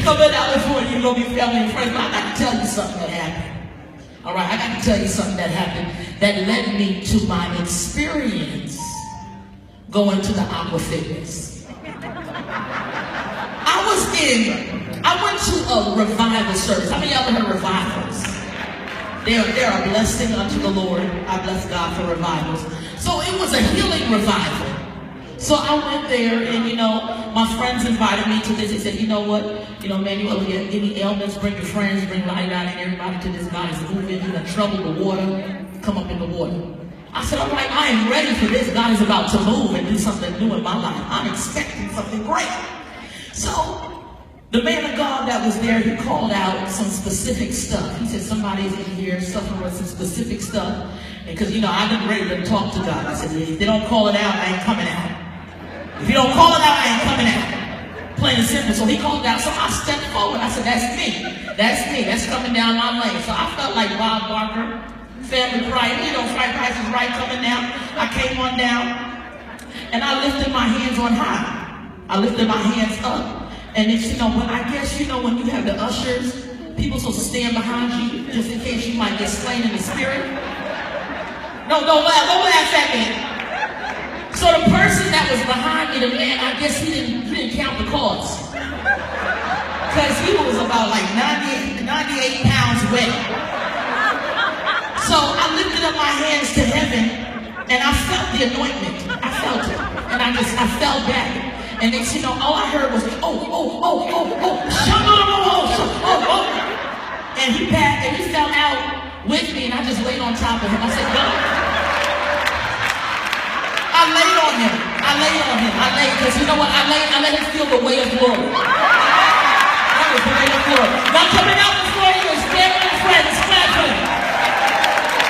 Coming out before you gonna be family and friends, but I got to tell you something that happened. All right, I got to tell you something that happened that led me to my experience going to the Aqua Fitness. I went to a revival service. How many of y'all ever heard of revivals? They're a blessing unto the Lord. I bless God for revivals. So it was a healing revival. So I went there, and my friends invited me to this. They said, you know what, Emmanuella, any ailments, bring your friends, bring light out and everybody to this. God is moving. You're in trouble with water. Come up in the water. I said, all right, I am ready for this. God is about to move and do something new in my life. I'm expecting something great. So the man of God that was there, he called out some specific stuff. He said, somebody's in here suffering with some specific stuff. Because, I've been ready to talk to God. I said, if they don't call it out, I ain't coming out. If you don't call it out, I ain't coming out. Plain and simple. So he called it out. So I stepped forward. I said, that's me. That's me. That's coming down my lane. So I felt like Bob Barker, Family Pride. Price is Right coming down. I came on down. And I lifted my hands on high. I lifted my hands up. And it's, but I guess, when you have the ushers, people supposed to stand behind you just in case you might get slain in the spirit. No, don't laugh at me. So the person that was behind me, the man, I guess he didn't count the cost. Because he was about like 98 pounds wet. So I lifted up my hands to heaven, and I felt the anointment. I felt it. And I fell back. And then, all I heard was, oh. And he backed, and he fell out with me, and I just laid on top of him. I said, God. I laid on him, because you know what? I let him feel the weight of glory.